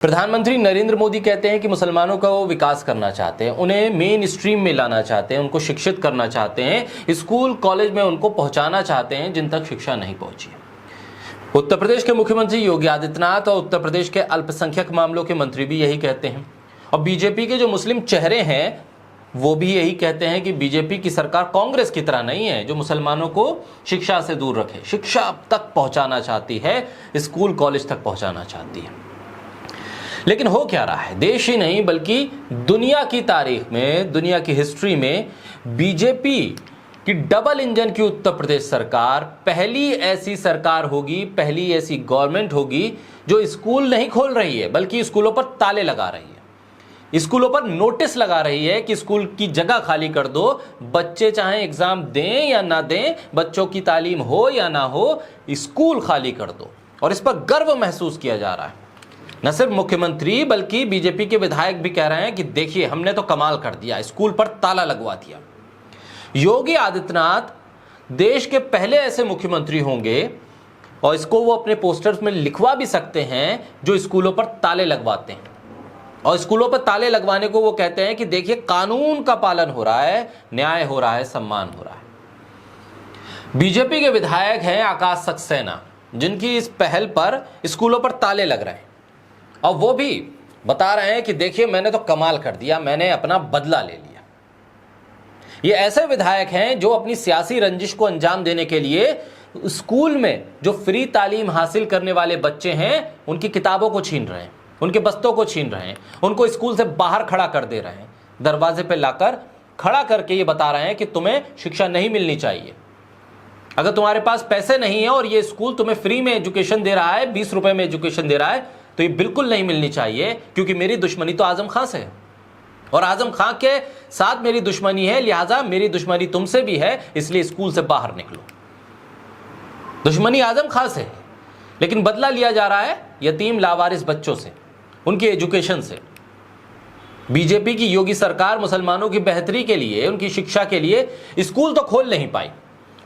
प्रधानमंत्री नरेंद्र मोदी कहते हैं कि मुसलमानों का वो विकास करना चाहते हैं, उन्हें मेन स्ट्रीम में लाना चाहते हैं, उनको शिक्षित करना चाहते हैं, स्कूल कॉलेज में उनको पहुंचाना चाहते हैं जिन तक शिक्षा नहीं पहुंची। उत्तर प्रदेश के मुख्यमंत्री योगी आदित्यनाथ और उत्तर प्रदेश के अल्पसंख्यक मामलों के मंत्री भी यही कहते हैं और बीजेपी के जो मुस्लिम चेहरे हैं वो भी यही कहते हैं कि बीजेपी की सरकार कांग्रेस की तरह नहीं है जो मुसलमानों को शिक्षा से दूर रखे, शिक्षा तक पहुंचाना चाहती है, स्कूल कॉलेज तक पहुंचाना चाहती है। लेकिन हो क्या रहा है, देश ही नहीं बल्कि दुनिया की तारीख में, दुनिया की हिस्ट्री में बीजेपी की डबल इंजन की उत्तर प्रदेश सरकार पहली ऐसी सरकार होगी, पहली ऐसी गवर्नमेंट होगी जो स्कूल नहीं खोल रही है बल्कि स्कूलों पर ताले लगा रही है, स्कूलों पर नोटिस लगा रही है कि स्कूल की जगह खाली कर दो, बच्चे चाहे एग्जाम दें या ना दें, बच्चों की तालीम हो या ना हो, स्कूल खाली कर दो। और इस पर गर्व महसूस किया जा रहा है। न सिर्फ मुख्यमंत्री बल्कि बीजेपी के विधायक भी कह रहे हैं कि देखिए हमने तो कमाल कर दिया, स्कूल पर ताला लगवा दिया। योगी आदित्यनाथ देश के पहले ऐसे मुख्यमंत्री होंगे और इसको वो अपने पोस्टर्स में लिखवा भी सकते हैं जो स्कूलों पर ताले लगवाते हैं। और स्कूलों पर ताले लगवाने को वो कहते हैं कि देखिए कानून का पालन हो रहा है, न्याय हो रहा है, सम्मान हो रहा है। बीजेपी के विधायक हैं आकाश सक्सेना, जिनकी इस पहल पर स्कूलों पर ताले लग रहे हैं और वो भी बता रहे हैं कि देखिए मैंने तो कमाल कर दिया, मैंने अपना बदला ले लिया। ये ऐसे विधायक हैं जो अपनी सियासी रंजिश को अंजाम देने के लिए स्कूल में जो फ्री तालीम हासिल करने वाले बच्चे हैं उनकी किताबों को छीन रहे हैं, उनके बस्तों को छीन रहे हैं, उनको स्कूल से बाहर खड़ा कर दे रहे हैं, दरवाजे पे लाकर खड़ा करके ये बता रहे हैं कि तुम्हें शिक्षा नहीं मिलनी चाहिए। अगर तुम्हारे पास पैसे नहीं है और ये स्कूल तुम्हें फ्री में एजुकेशन दे रहा है, 20 रुपए में एजुकेशन दे रहा है, तो ये बिल्कुल नहीं मिलनी चाहिए, क्योंकि मेरी दुश्मनी तो आजम खां से है और आजम खां के साथ मेरी दुश्मनी है, लिहाजा मेरी दुश्मनी तुमसे भी है, इसलिए स्कूल से बाहर निकलो। दुश्मनी आजम खां से है, लेकिन बदला लिया जा रहा है यतीम लावारिस बच्चों से, उनकी एजुकेशन से। बीजेपी की योगी सरकार मुसलमानों की बेहतरी के लिए, उनकी शिक्षा के लिए स्कूल तो खोल नहीं पाई,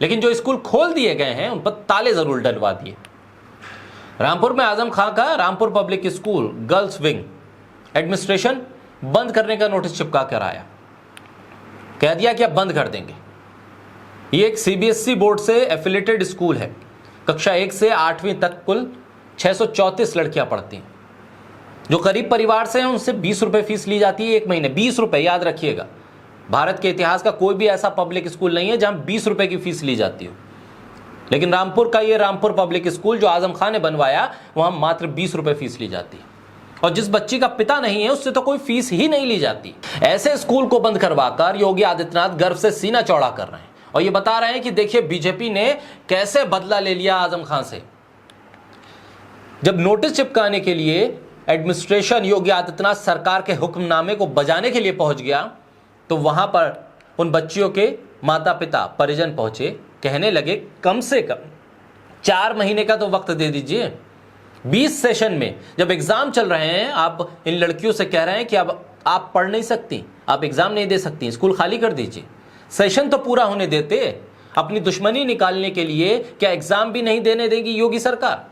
लेकिन जो स्कूल खोल दिए गए हैं उन पर ताले जरूर डलवा दिए। रामपुर में आजम खां का Rampur public school girls wing administration बंद करने का नोटिस चिपका कर आया, कह दिया कि अब बंद कर देंगे। ये एक सीबीएसई बोर्ड से एफिलेटेड स्कूल है, कक्षा 1 से 8वीं तक कुल 634 लड़कियां पढ़ती हैं। जो गरीब परिवार से हैं उनसे 20 रुपए फीस ली जाती है एक महीने, 20 रुपए, याद रखिएगा। भारत के इतिहास का कोई भी ऐसा पब्लिक स्कूल नहीं है जहां 20 रुपए की फीस ली जाती हो, लेकिन रामपुर का ये रामपुर पब्लिक स्कूल जो आजम खां ने बनवाया वहां मात्र 20 रुपए फीस ली जाती है और जिस बच्ची का पिता नहीं है उससे तो कोई फीस ही नहीं ली जाती। ऐसे स्कूल को बंद करवाकर योगी आदित्यनाथ गर्व से सीना चौड़ा कर रहे हैं और ये बता रहे हैं कि देखिए बीजेपी ने कैसे बदला ले लिया आजम खां से। जब नोटिस चिपकाने के लिए एडमिनिस्ट्रेशन योगी आदित्यनाथ सरकार के हुक्मनामे को बजाने के लिए पहुंच गया तो वहां पर उन बच्चियों के माता पिता परिजन पहुंचे, कहने लगे कम से कम 4 महीने का तो वक्त दे दीजिए। 20 सेशन में जब एग्जाम चल रहे हैं आप इन लड़कियों से कह रहे हैं कि अब आप पढ़ नहीं सकती, आप एग्जाम नहीं दे सकती, स्कूल खाली कर दीजिए। सेशन तो पूरा होने देते। अपनी दुश्मनी निकालने के लिए क्या एग्जाम भी नहीं देने देगी योगी सरकार?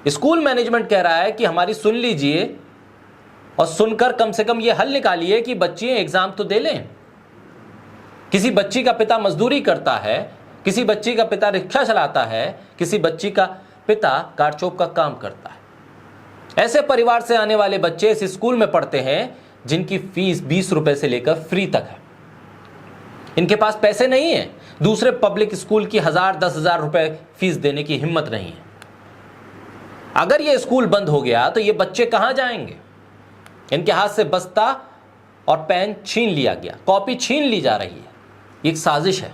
स्कूल मैनेजमेंट कह रहा है कि हमारी सुन लीजिए और सुनकर कम से कम ये हल निकालिए कि बच्चे एग्जाम तो दे लें। किसी बच्ची का पिता मजदूरी करता है, किसी बच्ची का पिता रिक्शा चलाता है, किसी बच्ची का पिता कारचौप का काम करता है। ऐसे परिवार से आने वाले बच्चे इस स्कूल में पढ़ते हैं जिनकी फीस 20 रुपए से लेकर फ्री तक है। इनके पास पैसे नहीं है, दूसरे पब्लिक स्कूल की 1000-10,000 रुपए फीस देने की हिम्मत नहीं है। अगर ये स्कूल बंद हो गया तो ये बच्चे कहां जाएंगे? इनके हाथ से बस्ता और पेन छीन लिया गया, कॉपी छीन ली जा रही है। ये एक साजिश है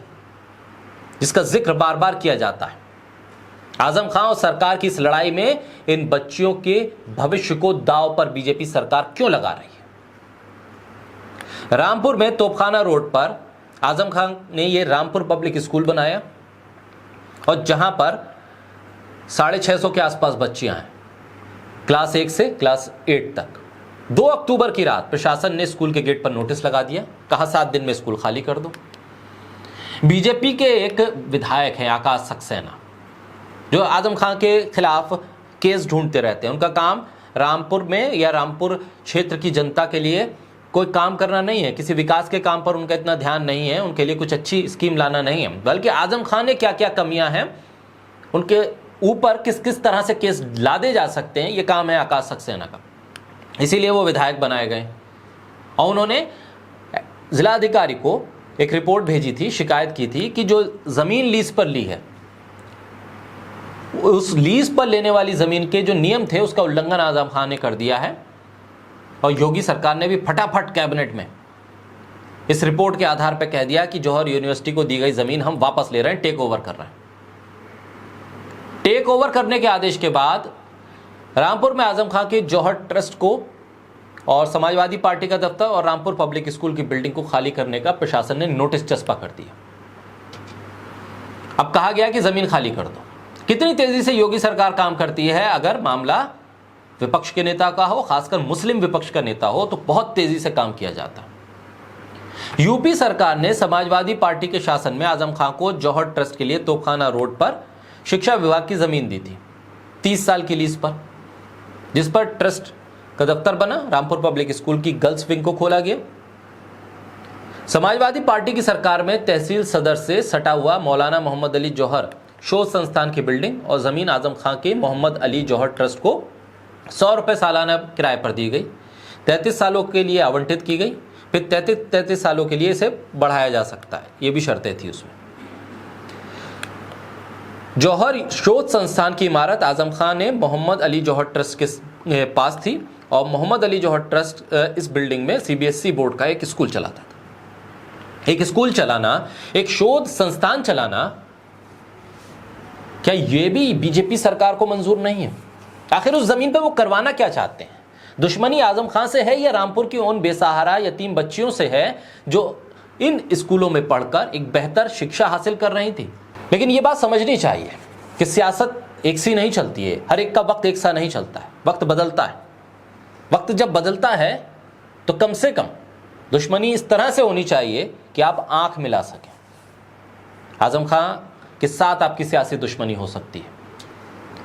जिसका जिक्र बार बार किया जाता है। आजम खां और सरकार की इस लड़ाई में इन बच्चियों के भविष्य को दांव पर बीजेपी सरकार क्यों लगा रही है? रामपुर में तोपखाना रोड पर आजम खां ने यह रामपुर पब्लिक स्कूल बनाया और जहां पर 650 के आसपास बच्चियां हैं, क्लास 1 से क्लास 8 तक। 2 अक्टूबर की रात प्रशासन ने स्कूल के गेट पर नोटिस लगा दिया, कहा 7 दिन में स्कूल खाली कर दो। बीजेपी के एक विधायक हैं आकाश सक्सेना, जो आजम खां के खिलाफ केस ढूंढते रहते हैं। उनका काम रामपुर में या रामपुर क्षेत्र की जनता के लिए कोई काम करना नहीं है, किसी विकास के काम पर उनका इतना ध्यान नहीं है, उनके लिए कुछ अच्छी स्कीम लाना नहीं है, बल्कि आजम खान ने क्या क्या कमियां हैं, उनके ऊपर किस किस तरह से केस लादे जा सकते हैं, ये काम है आकाश सक्सेना का। इसीलिए वो विधायक बनाए गए और उन्होंने जिलाधिकारी को एक रिपोर्ट भेजी थी, शिकायत की थी कि जो ज़मीन लीज पर ली है, उस लीज पर लेने वाली ज़मीन के जो नियम थे उसका उल्लंघन आजम खान ने कर दिया है। और योगी सरकार ने भी फटाफट कैबिनेट में इस रिपोर्ट के आधार पर कह दिया कि जौहर यूनिवर्सिटी को दी गई ज़मीन हम वापस ले रहे हैं, टेक ओवर कर रहे हैं। टेक ओवर करने के आदेश के बाद रामपुर में आजम खान के जौहर ट्रस्ट को और समाजवादी पार्टी का दफ्तर और रामपुर पब्लिक स्कूल की बिल्डिंग को खाली करने का प्रशासन ने नोटिस चस्पा कर दिया। अब कहा गया कि जमीन खाली कर दो। कितनी तेजी से योगी सरकार काम करती है, अगर मामला विपक्ष के नेता का हो, खासकर मुस्लिम विपक्ष का नेता हो, तो बहुत तेजी से काम किया जाता है। यूपी सरकार ने समाजवादी पार्टी के शासन में आजम खान को जौहर ट्रस्ट के लिए तोपखाना रोड पर शिक्षा विभाग की जमीन दी थी 30 साल की लीज पर, जिस पर ट्रस्ट का दफ्तर बना, रामपुर पब्लिक स्कूल की गर्ल्स विंग को खोला गया। समाजवादी पार्टी की सरकार में तहसील सदर से सटा हुआ मौलाना मोहम्मद अली जौहर शोध संस्थान की बिल्डिंग और जमीन आजम खां के मोहम्मद अली जौहर ट्रस्ट को 100 रुपए सालाना किराए पर दी गई, 33 सालों के लिए आवंटित की गई, फिर 33 सालों के लिए इसे बढ़ाया जा सकता है, ये भी शर्तें थी उसमें। जौहर शोध संस्थान की इमारत आजम खां ने मोहम्मद अली जौहर ट्रस्ट के पास थी और मोहम्मद अली जौहर ट्रस्ट इस बिल्डिंग में सीबीएसई बोर्ड का एक स्कूल चलाता था। एक स्कूल चलाना, एक शोध संस्थान चलाना, क्या ये भी बीजेपी सरकार को मंजूर नहीं है? आखिर उस जमीन पे वो करवाना क्या चाहते हैं? दुश्मनी आजम खां से है या रामपुर की उन बेसहारा यतीम बच्चियों से है जो इन स्कूलों में पढ़कर एक बेहतर शिक्षा हासिल कर रही थी? लेकिन ये बात समझनी चाहिए कि सियासत एक सी नहीं चलती है, हर एक का वक्त एक सा नहीं चलता है, वक्त बदलता है। वक्त जब बदलता है तो कम से कम दुश्मनी इस तरह से होनी चाहिए कि आप आंख मिला सकें। आजम खां के साथ आपकी सियासी दुश्मनी हो सकती है,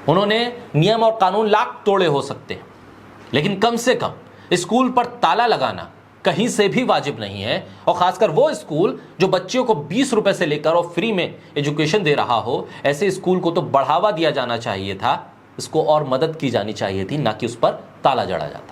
उन्होंने नियम और कानून लाख तोड़े हो सकते हैं, लेकिन कम से कम स्कूल पर ताला लगाना कहीं से भी वाजिब नहीं है। और खासकर वो स्कूल जो बच्चियों को 20 रुपए से लेकर और फ्री में एजुकेशन दे रहा हो, ऐसे स्कूल को तो बढ़ावा दिया जाना चाहिए था, इसको और मदद की जानी चाहिए थी, ना कि उस पर ताला जड़ा जाता।